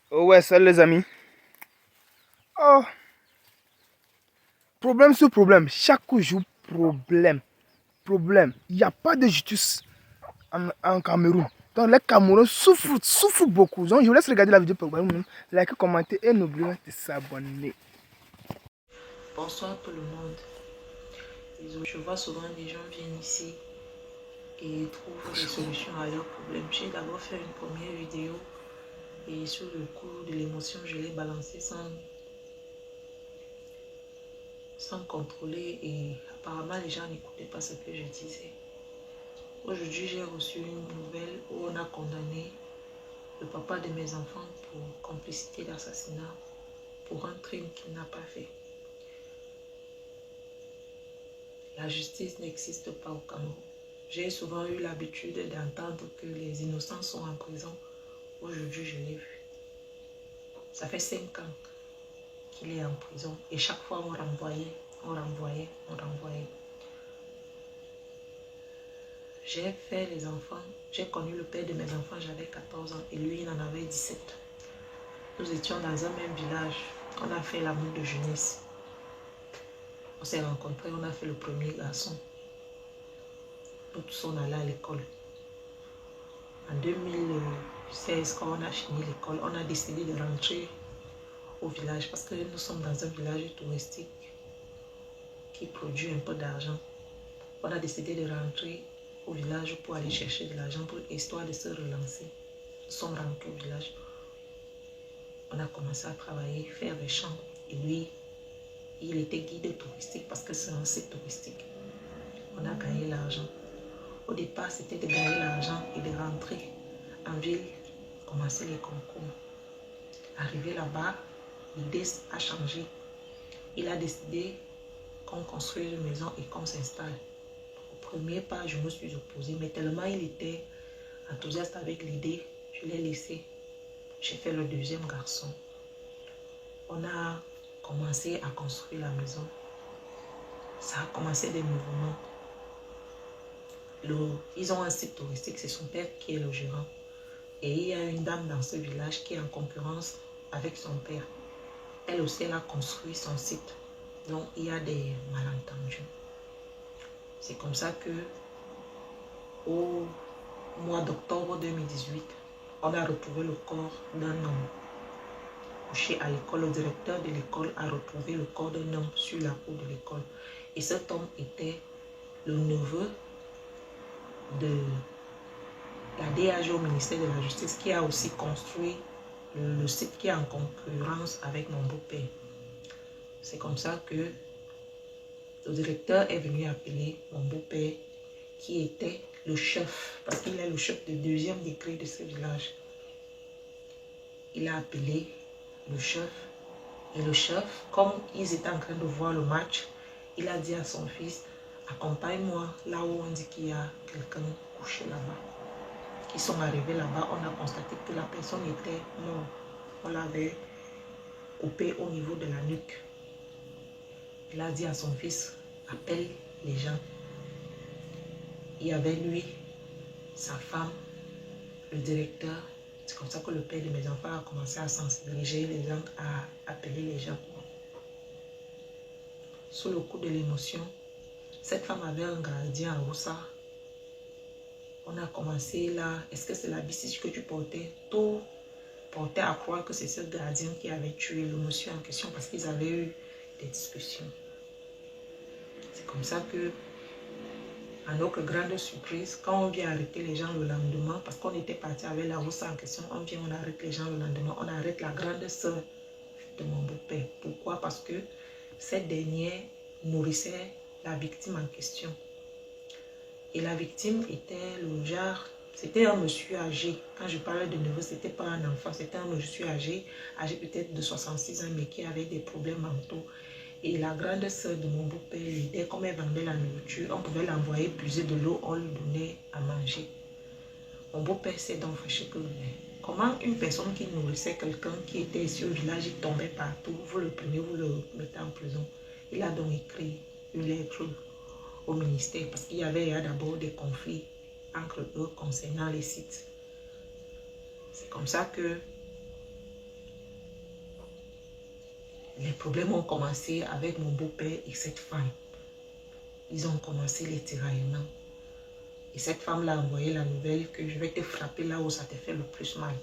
Oh ouais, salut les amis. Oh, problème sur problème. Chaque jour, problème. Problème. Il n'y a pas de justice en Cameroun. Donc les Camerounais souffrent beaucoup. Donc je vous laisse regarder la vidéo pour vous-même, liker, commenter et n'oubliez pas de s'abonner. Bonsoir tout le monde. Je vois souvent des gens viennent ici et trouvent des solutions à leurs problèmes. J'ai d'abord fait une première vidéo et sur le coup de l'émotion, je l'ai balancée sans contrôler et apparemment les gens n'écoutaient pas ce que je disais. Aujourd'hui, j'ai reçu une nouvelle où on a condamné le papa de mes enfants pour complicité d'assassinat pour un crime qu'il n'a pas fait. La justice n'existe pas au Cameroun. J'ai souvent eu l'habitude d'entendre que les innocents sont en prison. Aujourd'hui, je l'ai vu. Ça fait 5 ans qu'il est en prison et chaque fois on renvoyait. J'ai fait les enfants, j'ai connu le père de mes enfants, j'avais 14 ans et lui il en avait 17. Nous étions dans un même village, on a fait l'amour de jeunesse. On s'est rencontrés, on a fait le premier garçon. Nous tous on allait à l'école. En 2016, quand on a fini l'école, on a décidé de rentrer au village parce que nous sommes dans un village touristique qui produit un peu d'argent. On a décidé de rentrer au village pour aller chercher de l'argent pour histoire de se relancer. Nous sommes rentrés au village. On a commencé à travailler, faire des champs. Et lui, il était guide touristique parce que c'est un site touristique. On a gagné l'argent. Au départ, c'était de gagner l'argent et de rentrer en ville, commencer les concours. Arrivé là-bas, l'idée a changé. Il a décidé qu'on construise une maison et qu'on s'installe. Au premier pas, je me suis opposée, mais tellement il était enthousiaste avec l'idée, je l'ai laissé. J'ai fait le deuxième garçon. On a commencé à construire la maison. Ça a commencé des mouvements. Ils ont un site touristique, c'est son père qui est le gérant. Et il y a une dame dans ce village qui est en concurrence avec son père. Elle aussi, elle a construit son site. Donc, il y a des malentendus. C'est comme ça que, au mois d'octobre 2018, on a retrouvé le corps d'un homme couché à l'école. Le directeur de l'école a retrouvé le corps d'un homme sur la cour de l'école. Et cet homme était le neveu de la DAG au ministère de la Justice qui a aussi construit le site qui est en concurrence avec mon beau-père. C'est comme ça que le directeur est venu appeler mon beau-père qui était le chef, parce qu'il est le chef du deuxième décret de ce village. Il a appelé le chef et le chef, comme ils étaient en train de voir le match, il a dit à son fils, accompagne-moi là où on dit qu'il y a quelqu'un couché là-bas. Ils sont arrivés là-bas, on a constaté que la personne était morte. On l'avait coupé au niveau de la nuque. Il a dit à son fils, appelle les gens. Il y avait lui, sa femme, le directeur. C'est comme ça que le père de mes enfants a commencé à sensibiliser les gens, à appeler les gens. Sous le coup de l'émotion, cette femme avait un gardien à Roussa. On a commencé là, est-ce que c'est la bicycle que tu portais? Tout portait à croire que c'est ce gardien qui avait tué le monsieur en question parce qu'ils avaient eu des discussions. C'est comme ça que, à notre grande surprise, quand on vient arrêter les gens le lendemain, parce qu'on était parti avec la Roussa en question, on arrête les gens le lendemain, on arrête la grande sœur de mon beau-père. Pourquoi? Parce que cette dernière nourrissait la victime en question. Et la victime était le genre, c'était un monsieur âgé. Quand je parlais de neveu, ce n'était pas un enfant, c'était un monsieur âgé peut-être de 66 ans, mais qui avait des problèmes mentaux. Et la grande sœur de mon beau-père l'aidait, comme elle vendait la nourriture, on pouvait l'envoyer puiser de l'eau, on lui donnait à manger. Mon beau-père s'est donc fâché que comment une personne qui nourrissait quelqu'un qui était ici au village, il tombait partout, vous le prenez, vous le mettez en prison. Il a donc écrit une lettre au ministère parce qu'il y avait d'abord des conflits entre eux concernant les sites. C'est comme ça que les problèmes ont commencé avec mon beau-père et cette femme. Ils ont commencé les tiraillements. Et cette femme l'a envoyé la nouvelle que je vais te frapper là où ça te fait le plus mal.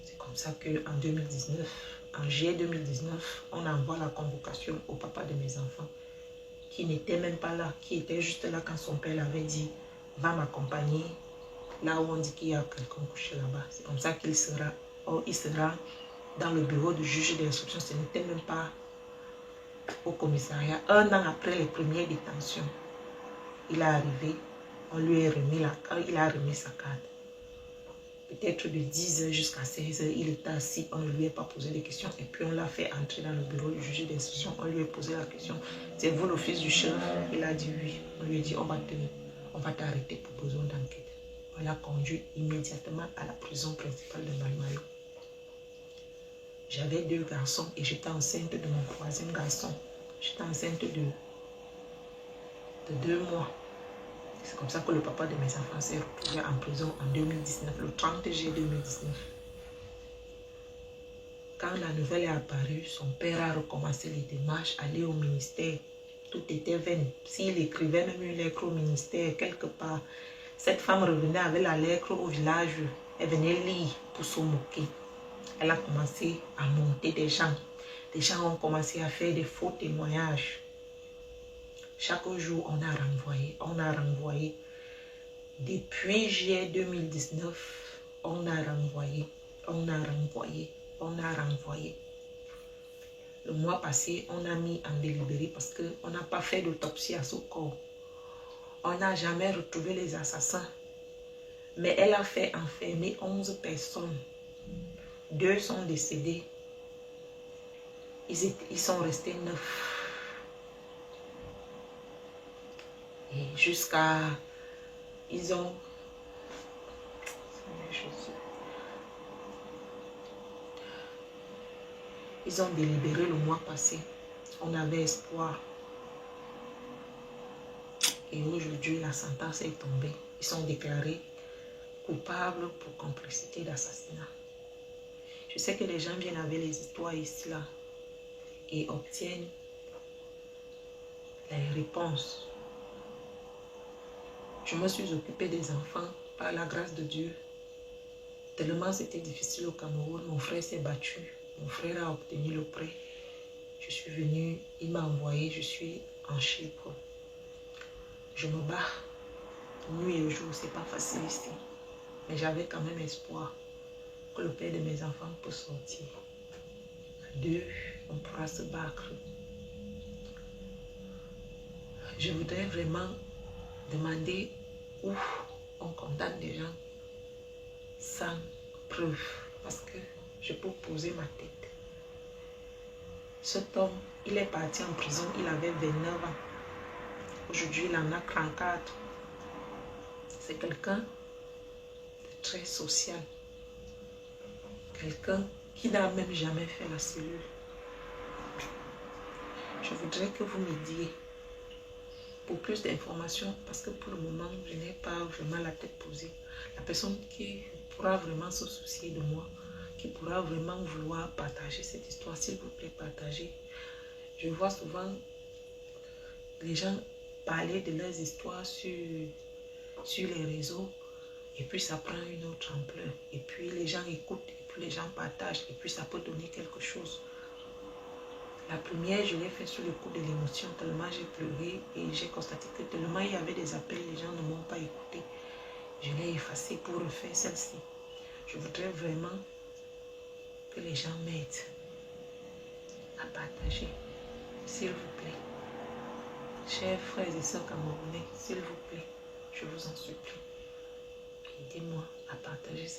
C'est comme ça qu'en 2019, en juillet 2019, on envoie la convocation au papa de mes enfants, qui n'était même pas là, qui était juste là quand son père l'avait dit, va m'accompagner là où on dit qu'il y a quelqu'un couché là-bas. C'est comme ça qu'il sera. Or, il sera dans le bureau du juge d'instruction. Ce n'était même pas au commissariat. 1 an après les premières détentions, il est arrivé, on lui a remis sa carte. Peut-être de 10h jusqu'à 16h, il était assis, on ne lui a pas posé de questions. Et puis on l'a fait entrer dans le bureau du juge d'instruction. On lui a posé la question, c'est vous le fils du chef? Il a dit oui. On lui a dit, on va t'arrêter pour besoin d'enquête. On l'a conduit immédiatement à la prison principale de Malmayo. J'avais 2 garçons et j'étais enceinte de mon 3e garçon. J'étais enceinte de 2 mois. C'est comme ça que le papa de mes enfants s'est retrouvé en prison en 2019, le 30 juillet 2019. Quand la nouvelle est apparue, son père a recommencé les démarches, aller au ministère. Tout était vain. S'il écrivait même une lettre au ministère, quelque part, cette femme revenait avec la lettre au village. Elle venait lire pour se moquer. Elle a commencé à monter des gens. Des gens ont commencé à faire des faux témoignages. Chaque jour, on a renvoyé. Depuis juillet 2019, on a renvoyé. Le mois passé, on a mis en délibéré parce qu'on n'a pas fait d'autopsie à ce corps. On n'a jamais retrouvé les assassins. Mais elle a fait enfermer 11 personnes. 2 sont décédés. Ils sont restés 9. Et jusqu'à... Ils ont délibéré le mois passé. On avait espoir. Et aujourd'hui, la sentence est tombée. Ils sont déclarés coupables pour complicité d'assassinat. Je sais que les gens viennent avec les histoires ici, là, et obtiennent les réponses. Je me suis occupée des enfants par la grâce de Dieu. Tellement c'était difficile au Cameroun, mon frère s'est battu. Mon frère a obtenu le prêt. Je suis venue, il m'a envoyé, je suis en Chypre. Je me bats nuit et jour, c'est pas facile ici. Mais j'avais quand même espoir que le père de mes enfants peut sortir. À 2, on pourra se battre. Je voudrais vraiment demander où on condamne des gens sans preuve. Parce que je peux poser ma tête. Cet homme, il est parti en prison, il avait 29 ans. Aujourd'hui, il en a 34. C'est quelqu'un de très social. Quelqu'un qui n'a même jamais fait la cellule. Je voudrais que vous m'aidiez pour plus d'informations parce que pour le moment, je n'ai pas vraiment la tête posée. La personne qui pourra vraiment se soucier de moi, qui pourra vraiment vouloir partager cette histoire, s'il vous plaît, partagez. Je vois souvent les gens parler de leurs histoires sur les réseaux et puis ça prend une autre ampleur. Et puis les gens écoutent et puis les gens partagent et puis ça peut donner quelque chose. La première, je l'ai fait sur le coup de l'émotion, tellement j'ai pleuré et j'ai constaté que tellement il y avait des appels, les gens ne m'ont pas écouté. Je l'ai effacé pour refaire celle-ci. Je voudrais vraiment que les gens m'aident à partager, s'il vous plaît. Chers frères et sœurs camerounais, s'il vous plaît, je vous en supplie, aidez-moi à partager ça.